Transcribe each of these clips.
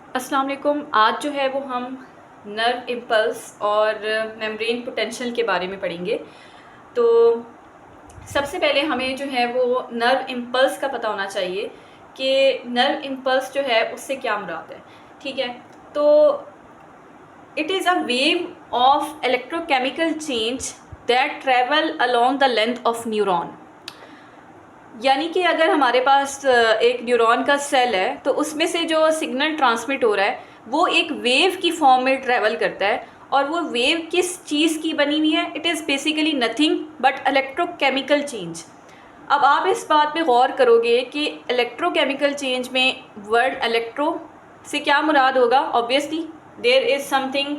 अस्सलाम वालेकुम। आज जो है वो हम नर्व इम्पल्स और मेम्ब्रेन पोटेंशियल के बारे में पढ़ेंगे। तो सबसे पहले हमें जो है वो नर्व इम्पल्स का पता होना चाहिए कि नर्व इम्पल्स जो है उससे क्या मुराद है। ठीक है, तो it is a wave of electrochemical change that travel along the length of neuron. यानी कि अगर हमारे पास एक न्यूरॉन का सेल है तो उसमें से जो सिग्नल ट्रांसमिट हो रहा है वो एक वेव की फॉर्म में ट्रैवल करता है। और वो वेव किस चीज़ की बनी हुई है? It is basically nothing but electrochemical change. अब आप इस बात पे गौर करोगे कि इलेक्ट्रोकेमिकल चेंज में वर्ड इलेक्ट्रो से क्या मुराद होगा। Obviously there is something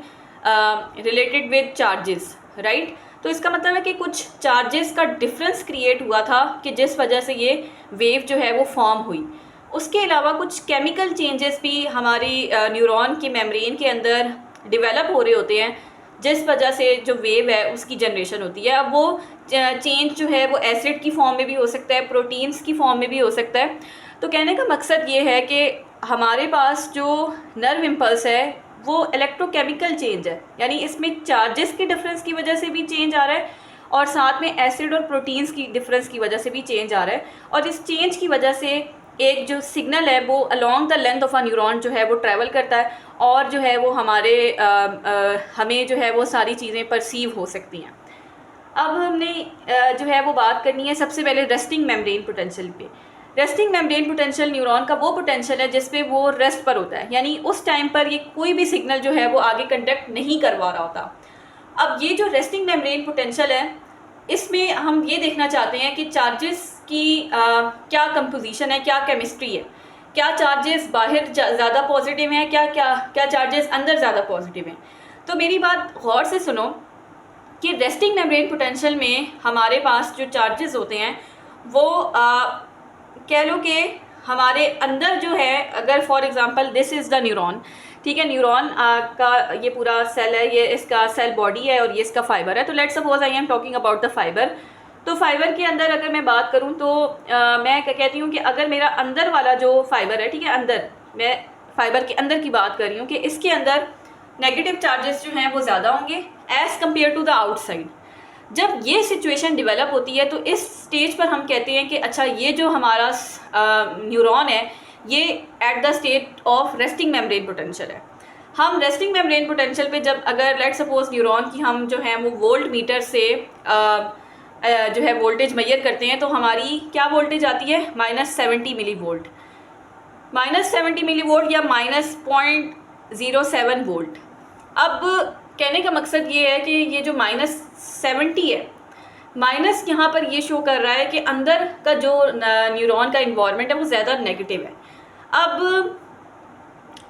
related with charges, right. तो इसका मतलब है कि कुछ चार्जेस का डिफरेंस क्रिएट हुआ था कि जिस वजह से ये वेव जो है वो फॉर्म हुई। उसके अलावा कुछ केमिकल चेंजेस भी हमारी न्यूरॉन की मेम्ब्रेन के अंदर डेवलप हो रहे होते हैं जिस वजह से जो वेव है उसकी जनरेशन होती है। अब वो चेंज जो है वो एसिड की फॉर्म में भी हो सकता है, प्रोटीन्स की फॉर्म में भी हो सकता है। तो कहने का मकसद ये है कि हमारे पास जो नर्व इम्पल्स है वो इलेक्ट्रोकेमिकल चेंज है, यानी इसमें चार्जेस के डिफरेंस की वजह से भी चेंज आ रहा है और साथ में एसिड और प्रोटीन्स की डिफरेंस की वजह से भी चेंज आ रहा है। और इस चेंज की वजह से एक जो सिग्नल है वो along the length of a neuron जो है वो ट्रैवल करता है और जो है वो हमें जो है वो सारी चीज़ें परसीव हो सकती हैं। अब हमने जो है वो बात करनी है सबसे पहले रेस्टिंग मेम्ब्रेन पोटेंशियल पे। रेस्टिंग मेम्ब्रेन पोटेंशियल न्यूरॉन का वो पोटेंशियल है जिसपे वो रेस्ट पर होता है, यानी उस टाइम पर ये कोई भी सिग्नल जो है वो आगे कंडक्ट नहीं करवा रहा होता। अब ये जो रेस्टिंग मेम्ब्रेन पोटेंशियल है इसमें हम ये देखना चाहते हैं कि चार्जेस की क्या कंपोजिशन है, क्या केमिस्ट्री है। क्या चार्जेस बाहर ज़्यादा पॉजिटिव हैं, क्या क्या क्या चार्जेस अंदर ज़्यादा पॉजिटिव हैं। तो मेरी बात गौर से सुनो कि रेस्टिंग मेम्ब्रेन पोटेंशियल में हमारे पास जो चार्जेस होते हैं वो कह लो कि हमारे अंदर जो है, अगर for example this is the neuron, ठीक है, न्यूरॉन का ये पूरा सेल है, ये इसका सेल बॉडी है और ये इसका फाइबर है। तो let's suppose I am talking about the fibre. तो फाइबर के अंदर अगर मैं बात करूं तो मैं कहती हूँ कि अगर मेरा अंदर वाला जो फाइबर है, ठीक है, अंदर, मैं फाइबर के अंदर की बात कर रही हूँ कि इसके अंदर नेगेटिव चार्जेस जो हैं वो ज़्यादा होंगे as compare to the outside. जब ये सिचुएशन डेवलप होती है तो इस स्टेज पर हम कहते हैं कि अच्छा, ये जो हमारा न्यूरॉन है ये at the state of resting membrane potential है। हम रेस्टिंग मेम्ब्रेन पोटेंशियल पे जब अगर लेट सपोज न्यूरॉन की हम जो है वो वोल्ट मीटर से जो है वोल्टेज मेजर करते हैं तो हमारी क्या वोल्टेज आती है? -70 मिली वोल्ट, -70 मिली वोल्ट या -0.07 वोल्ट। अब कहने का मकसद ये है कि ये जो -70 है, माइनस यहाँ पर ये शो कर रहा है कि अंदर का जो न्यूरॉन का इन्वायरमेंट है वो ज़्यादा नेगेटिव है। अब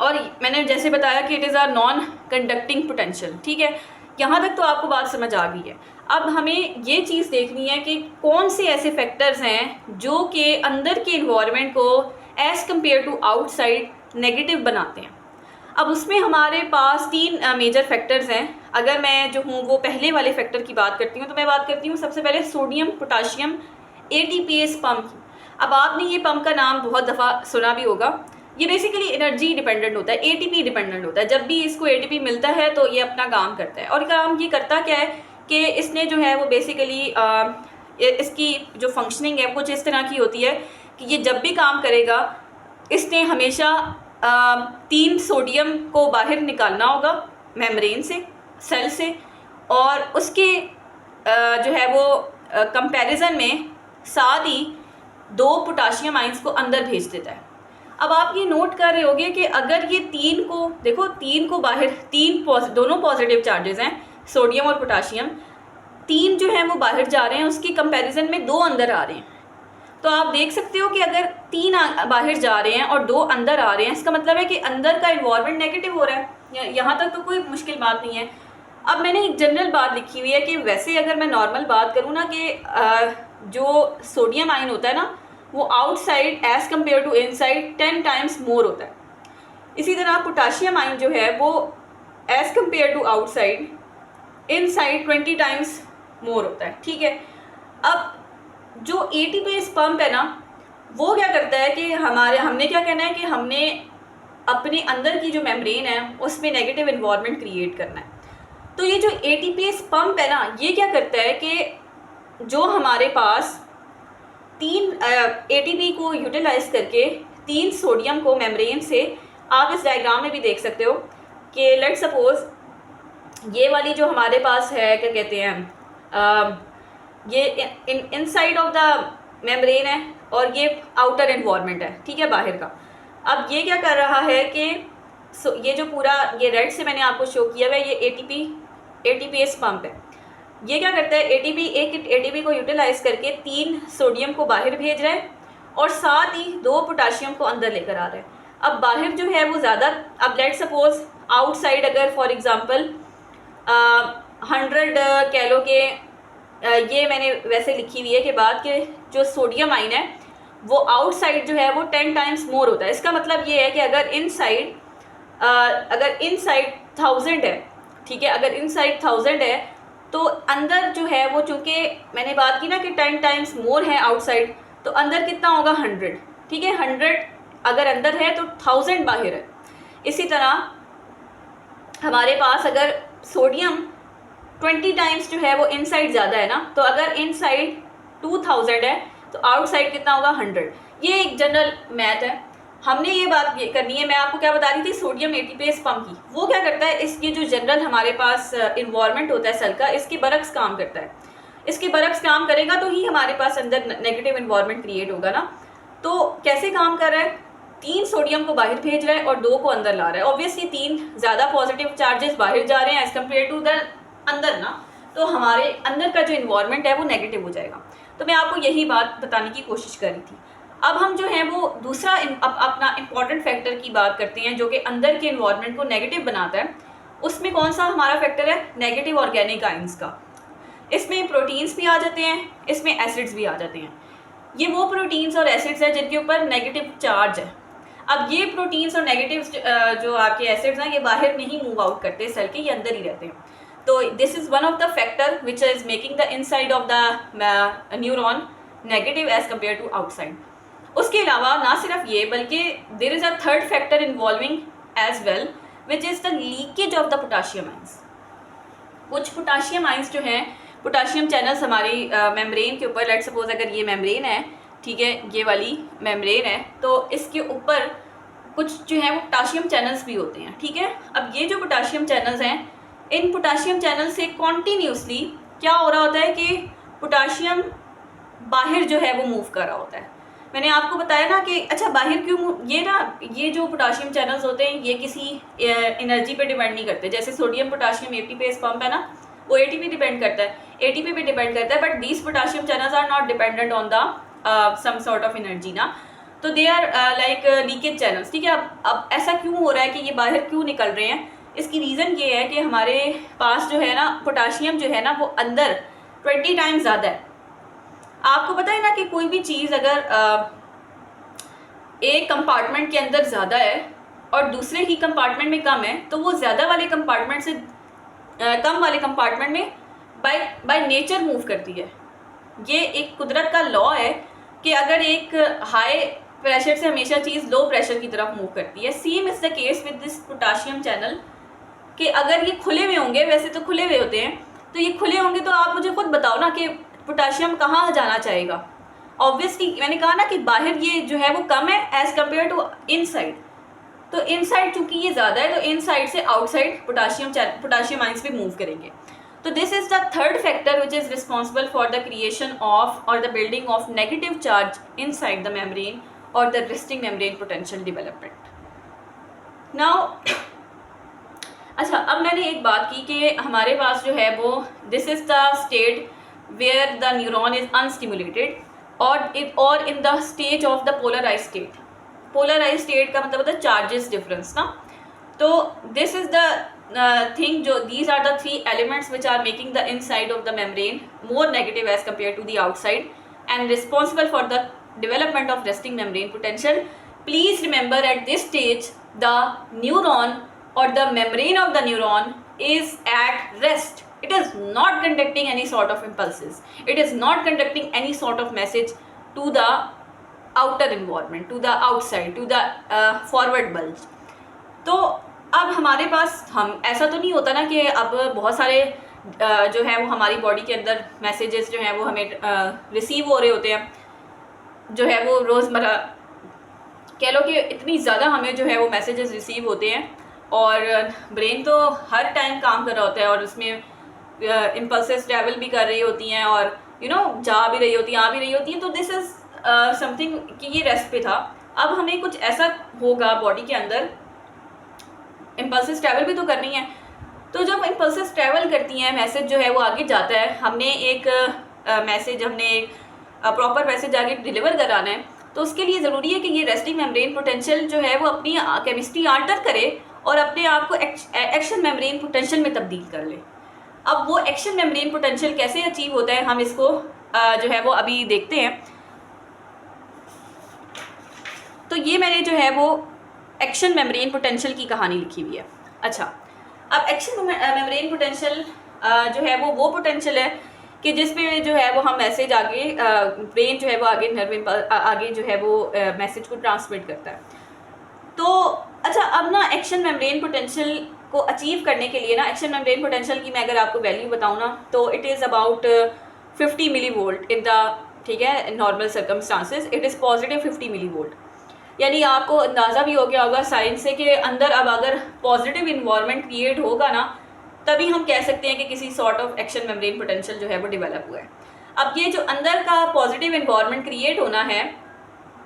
और मैंने जैसे बताया कि it is are non conducting potential, ठीक है, यहाँ तक तो आपको बात समझ आ गई है। अब हमें ये चीज़ देखनी है कि कौन से ऐसे फैक्टर्स हैं जो कि अंदर के इन्वायरमेंट को as compare to outside negative बनाते हैं। अब उसमें हमारे पास 3 मेजर फैक्टर्स हैं। अगर मैं जो हूँ वो पहले वाले फैक्टर की बात करती हूँ तो मैं बात करती हूँ सबसे पहले सोडियम पोटाशियम एटीपीएस पंप की। अब आपने ये पंप का नाम बहुत दफ़ा सुना भी होगा। ये बेसिकली एनर्जी डिपेंडेंट होता है, एटीपी डिपेंडेंट होता है। जब भी इसको एटीपी मिलता है तो ये अपना काम करता है। और काम ये करता क्या है कि इसने जो है वो बेसिकली इसकी जो फंक्शनिंग है कुछ इस तरह की होती है कि ये जब भी काम करेगा इसने हमेशा 3 सोडियम को बाहर निकालना होगा मेम्ब्रेन से, सेल से, और उसके जो है वो कंपैरिजन में साथ ही 2 पोटाशियम आइंस को अंदर भेज देता है। अब आप ये नोट कर रहे होंगे कि अगर ये 3 को देखो, 3 को बाहर, दोनों पॉजिटिव चार्जेस हैं, सोडियम और पोटाशियम, 3 जो हैं वो बाहर जा रहे हैं, उसकी कंपैरिजन में 2 अंदर आ रहे हैं। तो आप देख सकते हो कि अगर 3 बाहर जा रहे हैं और 2 अंदर आ रहे हैं, इसका मतलब है कि अंदर का इन्वायरमेंट नेगेटिव हो रहा है। यहाँ तक तो कोई मुश्किल बात नहीं है। अब मैंने एक जनरल बात लिखी हुई है कि वैसे अगर मैं नॉर्मल बात करूँ ना कि जो सोडियम आयन होता है ना वो outside as compare to inside 10 times more होता है। इसी तरह पोटाशियम आयन जो है वो as compare to outside inside 20 times more होता है, ठीक है। अब जो एटीपीएस पंप है ना वो क्या करता है कि हमने क्या कहना है कि हमने अपने अंदर की जो मेम्ब्रेन है उसमें नेगेटिव इन्वायरमेंट क्रिएट करना है। तो ये जो एटीपीएस पंप है ना, ये क्या करता है कि जो हमारे पास 3 एटीपी को यूटिलाइज करके 3 सोडियम को मेम्ब्रेन से, आप इस डायग्राम में भी देख सकते हो कि लेट सपोज ये वाली जो हमारे पास है, क्या कहते हैं, ये इनसाइड ऑफ द मेम्ब्रेन है और ये आउटर इन्वायरमेंट है, ठीक है, बाहर का। अब ये क्या कर रहा है कि ये जो पूरा ये रेड से मैंने आपको शो किया हुआ है, ये एटीपीएस पंप है। ये क्या करता है, एक एटीपी को यूटिलाइज करके 3 सोडियम को बाहर भेज रहा है और साथ ही 2 पोटाशियम को अंदर लेकर आ रहा है। अब बाहर जो है वो ज़्यादा, अब लेट सपोज आउटसाइड अगर फॉर एग्जांपल 100 कैलो के, ये मैंने वैसे लिखी हुई है कि बात के जो सोडियम आइन है वो आउटसाइड जो है वो 10 टाइम्स मोर होता है। इसका मतलब ये है कि अगर इनसाइड 1000 है, ठीक है, अगर इनसाइड 1000 है तो अंदर जो है वो, चूँकि मैंने बात की ना कि 10 टाइम्स मोर है आउटसाइड, तो अंदर कितना होगा 100, ठीक है। 100 अगर अंदर है तो 1000 बाहर है। इसी तरह हमारे पास अगर सोडियम 20 टाइम्स जो है वो इनसाइड ज़्यादा है ना, तो अगर इनसाइड 2000 है तो आउटसाइड कितना होगा 100। ये एक जनरल मैथ है, हमने ये बात करनी है। मैं आपको क्या बता रही थी, सोडियम एटीपीएस पंप की, वो क्या करता है, इसकी जो जनरल हमारे पास इन्वायरमेंट होता है सेल का, इसके बरक्स काम करता है। इसके बरक्स काम करेगा तो ही हमारे पास अंदर नेगेटिव इन्वायरमेंट क्रिएट होगा ना। तो कैसे काम कर रहा है, 3 सोडियम को बाहर भेज रहा है और 2 को अंदर ला रहा है। ऑब्वियसली 3 ज़्यादा पॉजिटिव चार्जेस बाहर जा रहे हैं एज़ कम्पेयर टू द अंदर ना, तो हमारे अंदर का जो इन्वायरमेंट है वो नेगेटिव हो जाएगा। तो मैं आपको यही बात बताने की कोशिश कर रही थी। अब हम जो है वो दूसरा अपना इम्पॉर्टेंट फैक्टर की बात करते हैं जो कि अंदर के इन्वायरमेंट को नेगेटिव बनाता है। उसमें कौन सा हमारा फैक्टर है, नेगेटिव ऑर्गेनिक आइंस का। इसमें प्रोटीन्स भी आ जाते हैं, इसमें एसिड्स भी आ जाते हैं। ये वो प्रोटीन्स और एसिड्स हैं जिनके ऊपर नेगेटिव चार्ज है। अब ये प्रोटीन्स और नेगेटिव जो आपके एसिड्स हैं, ये बाहर नहीं मूव आउट करते सेल के, ये अंदर ही रहते हैं। तो this is one of the factor which is making the inside of the neuron negative as compare to outside. उसके अलावा ना सिर्फ ये, बल्कि there is a third factor involving as well which is the leakage of the potassium ions. कुछ potassium ions जो हैं, potassium channels हमारी मेम्ब्रेन के ऊपर, लेट सपोज अगर ये मेम्ब्रेन है, ठीक है, ये वाली मेम्ब्रेन है, तो इसके ऊपर कुछ जो है वो पोटाशियम चैनल्स भी होते हैं, ठीक है। अब ये जो पोटाशियम चैनल्स हैं, इन पोटाशियम चैनल से कॉन्टीन्यूसली क्या हो रहा होता है कि पोटाशियम बाहर जो है वो मूव कर रहा होता है। मैंने आपको बताया ना कि अच्छा बाहर क्यों, ये जो पोटाशियम चैनल्स होते हैं ये किसी एनर्जी पे डिपेंड नहीं करते। जैसे सोडियम पोटाशियम एटीपीएस पंप है ना, वो एटीपी डिपेंड करता है, एटीपी पे डिपेंड करता है, but these potassium channels are not dependent on the some sort of energy ना, तो they are like leakage channels, ठीक है। अब ऐसा क्यों हो रहा है कि ये बाहर क्यों निकल रहे हैं, इसकी रीज़न ये है कि हमारे पास जो है ना पोटाशियम जो है ना वो अंदर 20 टाइम्स ज़्यादा है। आपको पता है ना कि कोई भी चीज़ अगर एक कंपार्टमेंट के अंदर ज़्यादा है और दूसरे ही कंपार्टमेंट में कम है, तो वो ज़्यादा वाले कंपार्टमेंट से कम वाले कंपार्टमेंट में बाय नेचर मूव करती है। ये एक कुदरत का लॉ है कि अगर एक हाई प्रेशर से हमेशा चीज़ लो प्रेशर की तरफ मूव करती है। Same is the case with this potassium channel, कि अगर ये खुले हुए होंगे, वैसे तो खुले हुए होते हैं, तो ये खुले होंगे तो आप मुझे खुद बताओ ना कि पोटाशियम कहाँ जाना चाहेगा। ऑब्वियसली मैंने कहा ना कि बाहर ये जो है वो कम है एज़ कम्पेयर टू इनसाइड, तो इनसाइड चूँकि ये ज़्यादा है तो इनसाइड से आउटसाइड पोटाशियम आइंस भी मूव करेंगे। तो this is the third factor which is responsible for the creation of और the building of negative charge inside the membrane और the resting membrane potential development. Now अच्छा, अब मैंने एक बात की कि हमारे पास जो है वो this is the state where the neuron is unstimulated और in the stage of the polarise state. Polarise state का मतलब होता है चार्जेस डिफरेंस ना। तो दिस इज़ द थिंग, जो these are the 3 elements which are making the inside of the membrane more negative as compare to the outside and responsible for the development of resting membrane potential. Please remember at this stage the neuron or the membrane of the neuron is at rest. It is not conducting any sort of impulses. It is not conducting any sort of message to the outer environment, to the outside, to the forward bulge. तो अब हमारे पास हम ऐसा तो नहीं होता ना कि अब बहुत सारे जो है वो हमारी बॉडी के अंदर मैसेजेस जो हैं वो हमें रिसीव हो रहे होते हैं, जो है वो रोज़मर्रा कह लो कि इतनी ज़्यादा हमें जो है वो मैसेजेस रिसीव होते हैं, और ब्रेन तो हर टाइम काम कर रहा होता है और उसमें इम्पल्सेस ट्रैवल भी कर रही होती हैं और जा भी रही होती हैं, आ भी रही होती हैं। तो दिस इज़ समथिंग कि ये रेस्ट पे था। अब हमें कुछ ऐसा होगा बॉडी के अंदर, इम्पल्सेस ट्रैवल भी तो करनी है। तो जब इम्पल्सेस ट्रैवल करती हैं, मैसेज जो है वो आगे जाता है, हमने एक मैसेज हमने एक प्रॉपर मैसेज आगे डिलीवर कराना है, तो उसके लिए ज़रूरी है कि ये रेस्टिंग मेम्ब्रेन पोटेंशियल जो है वो अपनी केमिस्ट्री आल्टर करे और अपने आप को एक्शन मेम्ब्रेन पोटेंशियल में तब्दील कर ले। अब वो एक्शन मेम्ब्रेन पोटेंशियल कैसे अचीव होता है, हम इसको जो है वो अभी देखते हैं। तो ये मैंने जो है वो एक्शन मेम्ब्रेन पोटेंशियल की कहानी लिखी हुई है। अच्छा, अब एक्शन मेम्ब्रेन पोटेंशियल जो है वो पोटेंशियल है कि जिसमें जो है वो हम मैसेज आगे ब्रेन जो है वो आगे नर्व आगे जो है वो मैसेज को ट्रांसमिट करता है। तो अच्छा, अब ना एक्शन मेम्ब्रेन पोटेंशियल को अचीव करने के लिए ना, एक्शन मेम्ब्रेन पोटेंशियल की मैं अगर आपको वैल्यू बताऊँ ना, तो it is about 50 millivolt in the, ठीक है, normal circumstances it is positive 50 millivolt. यानी आपको अंदाज़ा भी हो गया होगा साइंस से कि अंदर अब अगर पॉजिटिव इन्वायरमेंट क्रिएट होगा ना, तभी हम कह सकते हैं कि किसी sort of action membrane potential जो है वो डेवलप हुआ है। अब ये जो अंदर का पॉजिटिव इन्वायरमेंट क्रिएट होना है,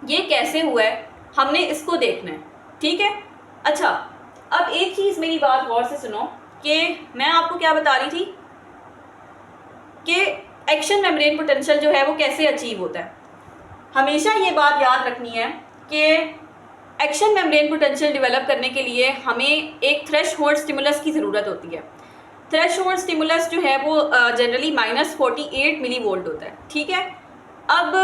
ये कैसे हुआ है, हमने इसको देखना है, ठीक है। अच्छा, अब एक चीज़ मेरी बात गौर से सुनो कि मैं आपको क्या बता रही थी कि एक्शन मेम्ब्रेन पोटेंशियल जो है वो कैसे अचीव होता है। हमेशा ये बात याद रखनी है कि एक्शन मेम्ब्रेन पोटेंशियल डेवलप करने के लिए हमें एक थ्रेशहोल्ड स्टिमुलस की ज़रूरत होती है। थ्रेशहोल्ड स्टिमुलस जो है वो जनरली -48 मिली वोल्ट होता है, ठीक है। अब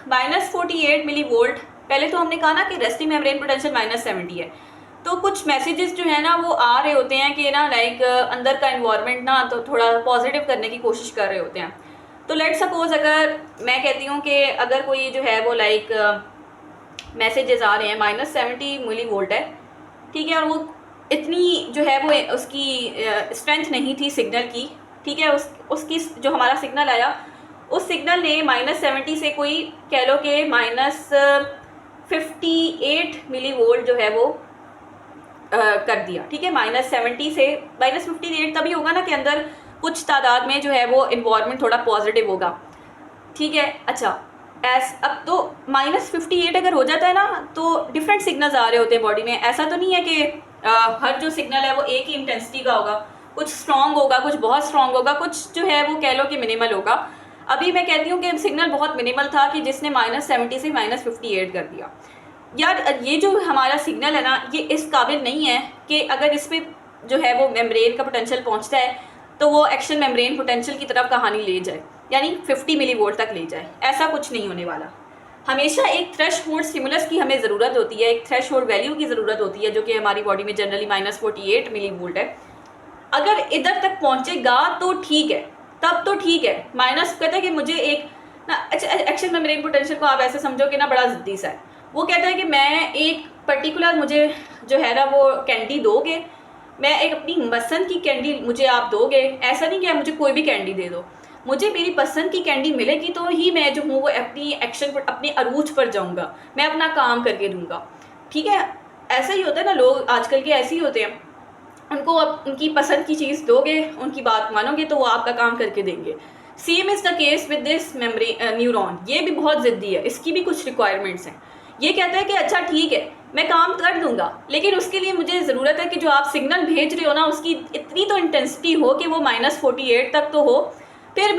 -48 मिली वोल्ट, पहले तो हमने कहा ना कि रेस्टिंग मेम्ब्रेन पोटेंशियल -70 है, तो कुछ मैसेजेस जो है ना वो आ रहे होते हैं कि ना लाइक अंदर का इन्वायरमेंट ना तो थोड़ा पॉजिटिव करने की कोशिश कर रहे होते हैं। तो लेट सपोज अगर मैं कहती हूँ कि अगर कोई जो है वो लाइक मैसेजेस आ रहे हैं, -70 मिली वोल्ट है, ठीक है, और वो इतनी जो है वो उसकी स्ट्रेंथ नहीं थी सिग्नल की, ठीक है, उसकी जो हमारा सिग्नल आया, उस सिग्नल ने -70 से कोई कह लो कि -58 मिली वोल्ट जो है वो कर दिया, ठीक है। -70 से -58 तभी होगा ना कि अंदर कुछ तादाद में जो है वो इन्वायरमेंट थोड़ा पॉजिटिव होगा, ठीक है। अच्छा, अब तो -58 अगर हो जाता है ना, तो डिफरेंट सिग्नल्स आ रहे होते हैं बॉडी में। ऐसा तो नहीं है कि हर जो सिग्नल है वो एक ही इंटेंसिटी का होगा, कुछ स्ट्रॉन्ग होगा, कुछ बहुत स्ट्रॉन्ग होगा, कुछ जो है वो कह लो कि मिनिमल होगा। अभी मैं कहती हूँ कि सिग्नल बहुत मिनिमल था कि जिसने -70 से -58 कर दिया। यार ये जो हमारा सिग्नल है ना, ये इस काबिल नहीं है कि अगर इस पर जो है वो मेम्ब्रेन का पोटेंशियल पहुँचता है तो वो एक्शन मेम्ब्रेन पोटेंशियल की तरफ कहानी ले जाए, यानी 50 मिली वोल्ट तक ले जाए। ऐसा कुछ नहीं होने वाला। हमेशा एक थ्रेशहोल्ड स्टिमुलस की हमें ज़रूरत होती है, एक थ्रेशहोल्ड वैल्यू की ज़रूरत होती है, जो कि हमारी बॉडी में जनरली -48 मिली वोल्ट है। अगर इधर तक पहुँचेगा तो ठीक है, तब तो ठीक है। माइनस कहता है कि मुझे एक ना, अच्छा, एक्शन मेम्ब्रेन पोटेंशियल को आप ऐसे समझो कि ना बड़ा ज़िद्दी सा है। वो कहता है कि मैं एक पर्टिकुलर, मुझे जो है ना वो कैंडी दोगे, मैं एक अपनी पसंद की कैंडी मुझे आप दोगे। ऐसा नहीं कि आप मुझे कोई भी कैंडी दे दो, मुझे मेरी पसंद की कैंडी मिलेगी तो ही मैं जो हूँ वो अपनी एक्शन पर, अपने अरूज पर जाऊँगा, मैं अपना काम करके दूँगा, ठीक है। ऐसा ही होता है ना, लोग आजकल के ऐसे ही होते हैं, उनको अब उनकी पसंद की चीज़ दोगे, उनकी बात मानोगे तो वो आपका काम करके देंगे। Same is the case with this memory neuron. ये भी बहुत ज़िद्दी है, इसकी भी कुछ रिक्वायरमेंट्स हैं। ये कहता है कि अच्छा ठीक है, मैं काम कर दूंगा, लेकिन उसके लिए मुझे ज़रूरत है कि जो आप सिग्नल भेज रहे हो ना, उसकी इतनी तो इंटेंसिटी हो कि वो -48 तक तो हो, फिर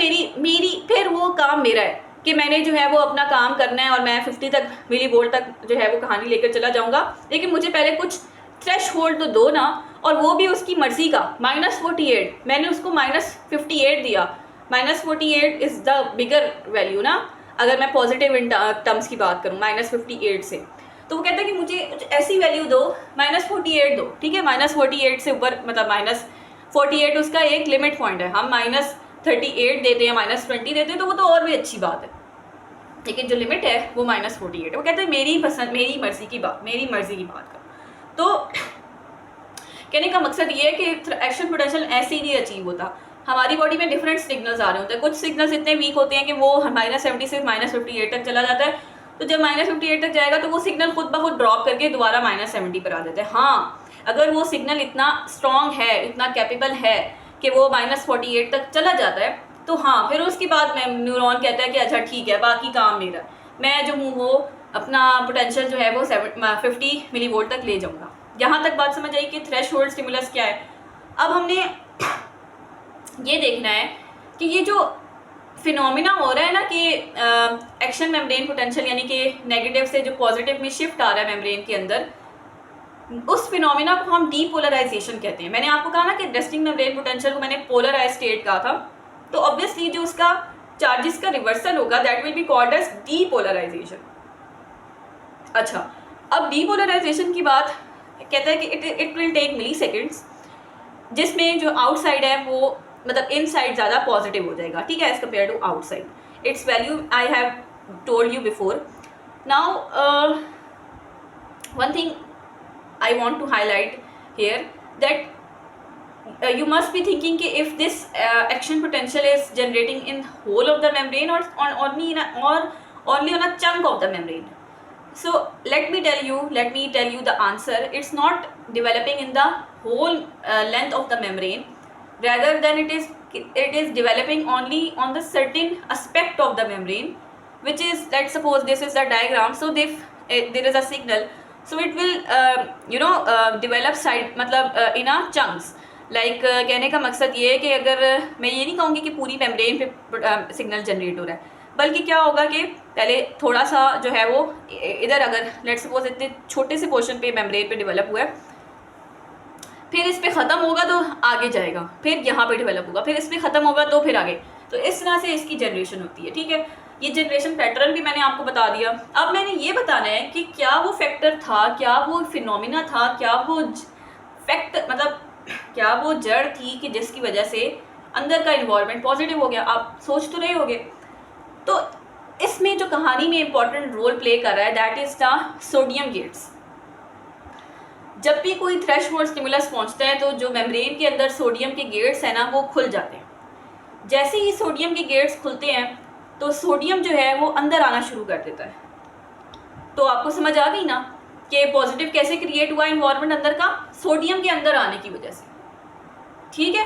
फिर वो काम मेरा है कि मैंने जो है वो अपना काम करना है और मैं 50 तक मिली वोल्ट तक जो है वो कहानी लेकर चला जाऊंगा। लेकिन मुझे पहले कुछ थ्रेश होल्ड तो दो ना, और वो भी उसकी मर्ज़ी का। -48 मैंने उसको -58 दिया, -48 इज़ द बिगर वैल्यू ना, अगर मैं पॉजिटिव इन टर्म्स की बात करूँ -58 से। तो वो कहता है कि मुझे कुछ ऐसी वैल्यू दो, -48 दो, ठीक है। -48 से ऊपर मतलब -48 उसका एक लिमिट पॉइंट है। हम -38 देते हैं, -20 देते हैं तो वो तो और भी अच्छी बात है, लेकिन जो लिमिट है वो -48 है। वो कहते हैं मेरी पसंद, मेरी मर्ज़ी की बात करो। तो कहने का मकसद ये है कि एक्शन पोटेंशियल ऐसे ही नहीं अचीव होता, हमारी बॉडी में डिफरेंट सिग्नल्स आ रहे होते हैं। कुछ सिग्नल्स इतने वीक होते हैं कि वो -70 से -58 तक चला जाता है, तो जब -58 तक जाएगा तो वो सिग्नल खुद ब खुद ड्रॉप करके दोबारा -70 पर आ जाता है। हाँ, अगर वो सिग्नल इतना स्ट्रॉन्ग है, इतना कैपेबल है कि वो -48 तक चला जाता है, तो हाँ फिर उसके बाद में न्यूरॉन कहता है कि अच्छा ठीक है, बाकी काम मेरा, मैं जो हूँ वो अपना पोटेंशियल जो है वो 50 मिलीवोल्ट तक ले जाऊँगा। यहाँ तक बात समझ आई कि थ्रेशोल्ड स्टिमुलस क्या है। अब हमने ये देखना है कि ये जो फिनोमिना हो रहा है ना कि एक्शन मेम्ब्रेन पोटेंशियल यानी कि नेगेटिव से जो पॉजिटिव में शिफ्ट आ रहा है मेम्ब्रेन के अंदर, उस फिनोमिना को हम डीपोलराइजेशन कहते हैं। मैंने आपको कहा ना कि रेस्टिंग मेम्ब्रेन पोटेंशियल को मैंने पोलराइज स्टेट कहा था, तो ऑब्वियसली जो उसका चार्जेस का रिवर्सल होगा that will be called as depolarisation. अच्छा, अब डीपोलराइजेशन की बात कहता है कि it will take milliseconds, जिसमें जो आउटसाइड है वो मतलब इनसाइड ज़्यादा पॉजिटिव हो जाएगा, ठीक है, as compare to outside. Its value I have told you before. Now one thing I want to highlight here that you must be thinking कि if this action potential is generating in whole of the membrane or only on a chunk of the membrane. So let me tell you the answer. It's not developing in the whole length of the membrane, rather than it is developing only on the certain aspect of the membrane, which is, let's suppose this is the diagram. So if there is a signal, so it will develop side मतलब in a chunks. Like कहने का मकसद ये है कि अगर मैं ये नहीं कहूँगी कि पूरी मेम्ब्रेन पे सिग्नल जनरेट हो रहा है, बल्कि क्या होगा कि पहले थोड़ा सा जो है वो इधर, अगर लेट्स सपोज इतने छोटे से पोर्शन पे मेम्ब्रेन पे डेवलप हुआ है, फिर इस पे ख़त्म होगा तो आगे जाएगा, फिर यहाँ पे डेवलप होगा, फिर इस पे ख़त्म होगा तो फिर आगे, तो इस तरह से इसकी जनरेशन होती है, ठीक है। ये जनरेशन पैटर्न भी मैंने आपको बता दिया। अब मैंने ये बताना है कि क्या वो फैक्टर था, क्या वो फिनोमिना था, क्या वो फैक्ट मतलब क्या वो जड़ थी कि जिसकी वजह से अंदर का इन्वायरमेंट पॉजिटिव हो गया। आप सोच तो रहे होगे। तो इसमें जो कहानी में इंपॉर्टेंट रोल प्ले कर रहा है that is the sodium gates. जब भी कोई थ्रेशहोल्ड स्टिमुलस पहुंचता है तो जो मेम्ब्रेन के अंदर सोडियम के गेट्स हैं ना वो खुल जाते हैं। जैसे ही सोडियम के गेट्स खुलते हैं तो सोडियम जो है वो अंदर आना शुरू कर देता है। तो आपको समझ आ गई ना कि पॉजिटिव कैसे क्रिएट हुआ इन्वायरमेंट अंदर का, सोडियम के अंदर आने की वजह से, ठीक है।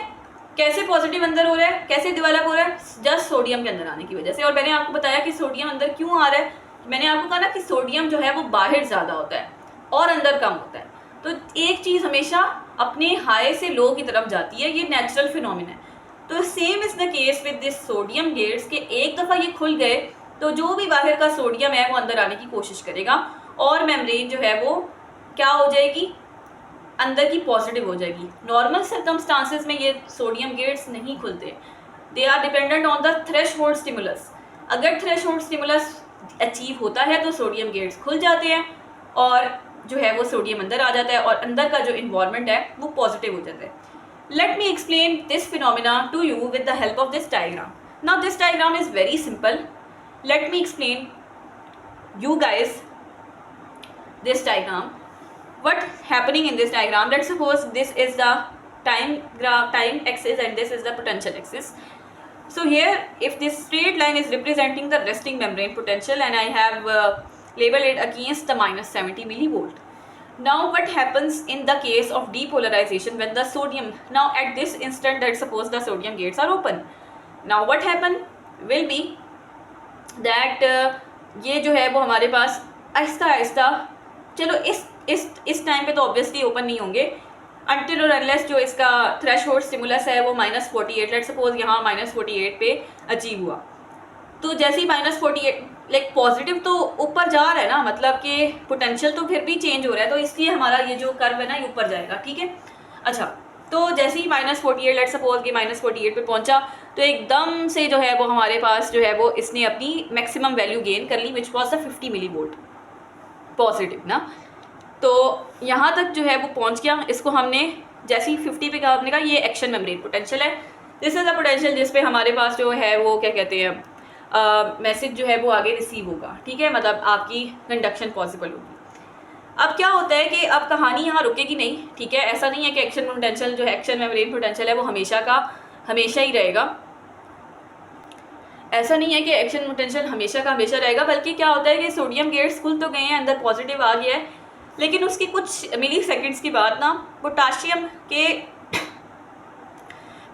कैसे पॉजिटिव अंदर हो रहा है, कैसे डेवलप हो रहा है, जस्ट सोडियम के अंदर आने की वजह से। और मैंने आपको बताया कि सोडियम अंदर क्यों आ रहा है। मैंने आपको कहा ना कि सोडियम जो है वो बाहर ज़्यादा होता है और अंदर कम होता है। तो एक चीज़ हमेशा अपने हाई से लो की तरफ जाती है, ये नेचुरल फिनोमिना है। तो same is the case with this sodium gates के एक दफ़ा ये खुल गए तो जो भी बाहर का सोडियम है वो अंदर आने की कोशिश करेगा और मेम्ब्रेन जो है वो क्या हो जाएगी, अंदर की पॉजिटिव हो जाएगी। नॉर्मल सर्कमस्टांसेस में ये सोडियम गेट्स नहीं खुलते, they are dependent on the threshold stimulus. अगर थ्रेशहोल्ड स्टिमुलस अचीव होता है तो सोडियम गेट्स खुल जाते हैं और जो है वो सोडियम अंदर आ जाता है और अंदर का जो इन्वायरमेंट है वो पॉजिटिव हो जाता है। Let me explain this phenomena to you with the help of this diagram. Now this diagram is very simple. Let me explain you guys this diagram. What happening in this diagram? Let's suppose this is the time axis and this is the potential axis. So here, if this straight line is representing the resting membrane potential and I have labeled it against the -70 millivolt. Now what happens in the case of depolarization when the sodium, now at this instant let's suppose the sodium gates are open. Now what happen will be that ये जो है वो हमारे पास आहिस्ता आहिस्ता, चलो इस time पे तो obviously open नहीं होंगे until और unless जो इसका थ्रेशहोल्ड स्टिमुलस है वो -48, लेट्स सपोज यहाँ -48 पे अचीव हुआ। तो जैसे ही -48 लाइक पॉजिटिव तो ऊपर जा रहा है ना, मतलब कि पोटेंशियल तो फिर भी चेंज हो रहा है, तो इसलिए हमारा ये जो कर्व है ना ये ऊपर जाएगा, ठीक है। अच्छा, तो जैसे ही -48 लेट्स सपोज कि -48 पे पहुंचा तो एकदम से जो है वो हमारे पास जो है वो इसने अपनी मैक्सिमम वैल्यू गेन कर ली which was the 50 millivolt positive ना। तो यहाँ तक जो है वो पहुँच गया। इसको हमने जैसे ही 50 पे कहा, हमने कहा ये एक्शन मेम्ब्रेन पोटेंशियल है, दिस इज़ द पोटेंशियल जिस पे हमारे पास जो है वो क्या कहते हैं मैसेज जो है वो आगे रिसीव होगा, ठीक है, मतलब आपकी कंडक्शन पॉसिबल होगी। अब क्या होता है कि अब कहानी यहाँ रुकेगी नहीं, ठीक है। ऐसा नहीं है कि एक्शन पोटेंशियल जो है, एक्शन मेम्ब्रेन पोटेंशियल है वो हमेशा का हमेशा ही रहेगा। ऐसा नहीं है कि एक्शन पोटेंशियल हमेशा का हमेशा रहेगा, बल्कि क्या होता है कि सोडियम गेट्स खुल तो गए हैं, अंदर पॉजिटिव आ गया है, लेकिन उसकी कुछ मिली सेकेंड्स के बाद ना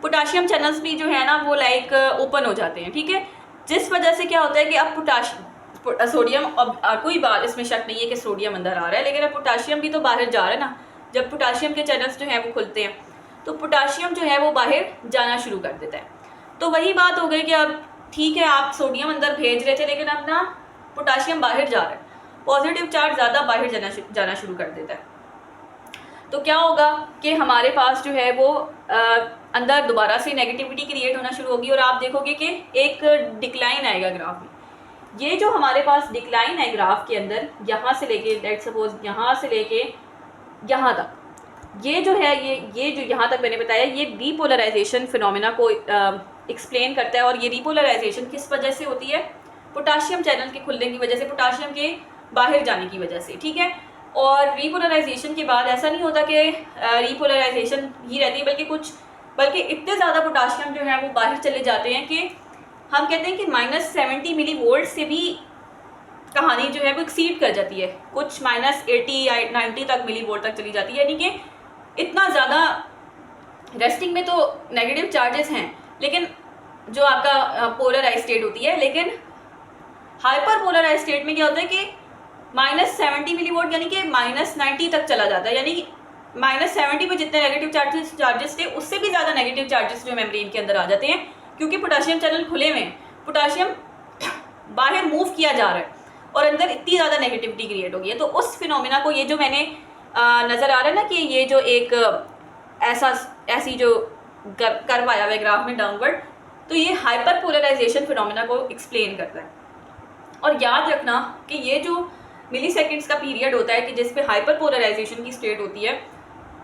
पोटाशियम चैनल्स भी जो है ना वो लाइक ओपन हो जाते हैं, ठीक है। जिस वजह से क्या होता है कि अब सोडियम, अब कोई बात इसमें शक नहीं है कि सोडियम अंदर आ रहा है, लेकिन अब पोटाशियम भी तो बाहर जा रहा है ना। जब पोटाशियम के चैनल्स जो हैं वो खुलते हैं तो पोटाशियम जो है वो बाहर जाना शुरू कर देता है। तो वही बात हो गई कि अब ठीक है, आप सोडियम अंदर भेज रहे थे, लेकिन अब ना पोटाशियम बाहर जा रहा है, पॉजिटिव चार्ज ज़्यादा बाहर जाना शुरू कर देता है। तो क्या होगा कि हमारे पास जो है वो अंदर दोबारा से नेगेटिविटी क्रिएट होना शुरू होगी, और आप देखोगे कि एक डिक्लाइन आएगा ग्राफ में। ये जो हमारे पास डिक्लाइन है ग्राफ के अंदर, यहाँ से लेके लेट्स सपोज यहाँ से लेके यहाँ तक, ये जो है ये जो यहाँ तक मैंने बताया, ये डीपोलराइजेशन फिनोमेना को एक्सप्लेन करता है। और ये डीपोलराइजेशन किस वजह से होती है? पोटाशियम चैनल के खुलने की वजह से, पोटाशियम के बाहर जाने की वजह से, ठीक है। और रीपोलराइजेशन के बाद ऐसा नहीं होता कि रीपोलराइजेशन ही रहती है, बल्कि इतने ज़्यादा पोटाशियम जो है वो बाहर चले जाते हैं कि हम कहते हैं कि -70 मिली वोल्ट से भी कहानी जो है वो एक्सीड कर जाती है, कुछ -80 या 90 तक मिली वोल्ट तक चली जाती है। यानी कि इतना ज़्यादा रेस्टिंग में तो नेगेटिव चार्जेस हैं, लेकिन जो आपका पोलराइज स्टेट होती है, लेकिन हाइपर पोलराइज स्टेट में क्या होता है कि -70 मिली वोल्ट यानी कि -90 तक चला जाता है। यानी कि -70 में जितने नेगेटिव चार्जेस थे उससे भी ज़्यादा नेगेटिव चार्जेस जो मेम्ब्रेन के अंदर आ जाते हैं, क्योंकि पोटाशियम चैनल खुले हुए हैं, पोटाशियम बाहर मूव किया जा रहा है और अंदर इतनी ज़्यादा नेगेटिविटी क्रिएट हो गई है। तो उस फिनोमिना को, ये जो मैंने नज़र आ रहा है ना कि ये जो एक ऐसी जो कर्व आया हुआ है ग्राफ में डाउनवर्ड, तो ये हाइपर पोलराइजेशन फिनोमिना को एक्सप्लेन करता है। और याद रखना कि ये जो मिली सेकेंड्स का पीरियड होता है कि जिस पे हाइपर पोलराइजेशन की स्टेट होती है,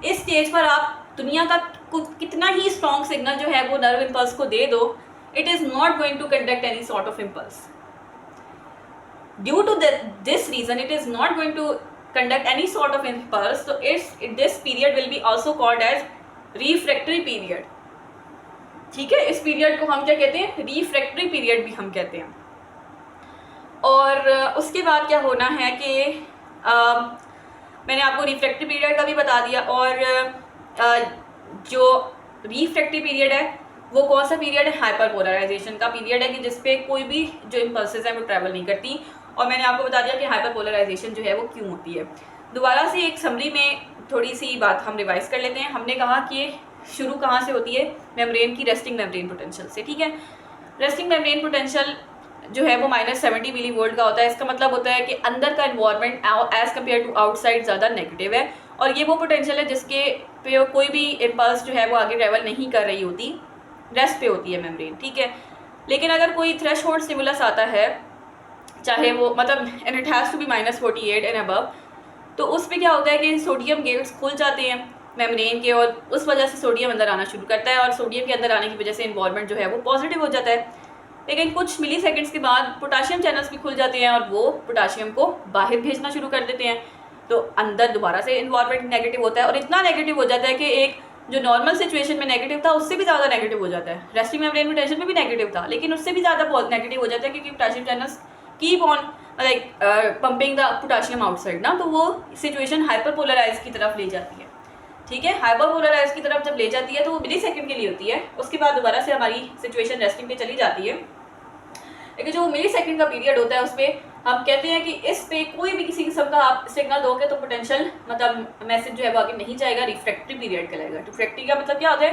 इस स्टेज पर आप दुनिया का कितना ही स्ट्रॉन्ग सिग्नल जो है वो नर्व इम्पल्स को दे दो, it is not going to conduct any sort of impulse. Due to this reason it is not going to conduct any sort of impulse, so this period will be also called as refractory period, ठीक है। इस period को हम क्या कहते हैं? Refractory period भी हम कहते हैं। और उसके बाद क्या होना है कि मैंने आपको रिफ्रैक्टरी पीरियड का भी बता दिया, और जो रिफ्रैक्टरी पीरियड है वो कौन सा पीरियड है? हाइपर पोलराइजेशन का पीरियड है, कि जिसपे कोई भी जो इम्पल्सेस हैं वो ट्रैवल नहीं करती। और मैंने आपको बता दिया कि हाइपर पोलराइजेशन जो है वो क्यों होती है। दोबारा से एक समरी में थोड़ी सी बात हम रिवाइज कर लेते हैं। हमने कहा कि शुरू कहाँ से होती है? मेम्ब्रेन की रेस्टिंग मेम्ब्रेन पोटेंशियल से, ठीक है। रेस्टिंग मेम्ब्रेन पोटेंशियल जो है वो -70 मिली वोल्ट का होता है। इसका मतलब होता है कि अंदर का environment as compare to outside ज़्यादा नेगेटिव है, और ये वो पोटेंशियल है जिसके पे कोई भी इम्पल्स जो है वो आगे ट्रैवल नहीं कर रही होती, रेस्ट पे होती है मेम्ब्रेन, ठीक है। लेकिन अगर कोई थ्रेशहोल्ड स्टिमुलस आता है, चाहे वो मतलब and it has to be -48 and above, तो उस पर क्या होता है कि सोडियम गेट्स खुल जाते हैं मेम्ब्रेन के, और उस वजह से सोडियम अंदर आना शुरू करता है, और सोडियम के अंदर आने की वजह से इन्वॉल्वमेंट जो है वो पॉजिटिव हो जाता है। लेकिन कुछ मिली सेकेंड्स के बाद पोटाशियम चैनल्स भी खुल जाते हैं और वो पोटाशियम को बाहर भेजना शुरू कर देते हैं, तो अंदर दोबारा से इन्वॉल्वमेंट नेगेटिव होता है, और इतना नेगेटिव हो जाता है कि एक जो नॉर्मल सिचुएशन में नेगेटिव था उससे भी ज़्यादा नेगेटिव हो जाता है। रेस्टिंग मेम्ब्रेन पोटेंशियल में भी नेगेटिव था, लेकिन उससे भी ज़्यादा नेगेटिव हो जाता है, क्योंकि potassium channels keep on like pumping the potassium outside ना, तो वो सिचुएशन हाइपर पोलराइज की तरफ ले जाती है, ठीक है। हाइपर पोलराइज की तरफ जब ले जाती है तो वो मिली सेकेंड के लिए होती है, उसके बाद दोबारा से हमारी सिचुएशन रेस्टिंग पे चली जाती है। लेकिन जो मिली सेकेंड का पीरियड होता है उस पर हम कहते हैं कि इस पे कोई भी किसी किस्म का आप सिग्नल दोगे तो पोटेंशियल मतलब मैसेज जो है वो आगे नहीं जाएगा, रिफ्रैक्टरी पीरियड कहलाएगा। रिफ्रैक्टरी का मतलब क्या होता है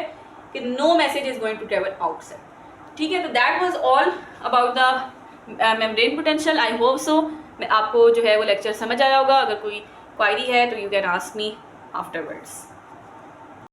कि no message is going to travel outside, ठीक है। तो that was all about the membrane potential. I hope so आपको जो है वो लेक्चर समझ आया होगा। अगर कोई क्वायरी है तो you can ask me afterwards.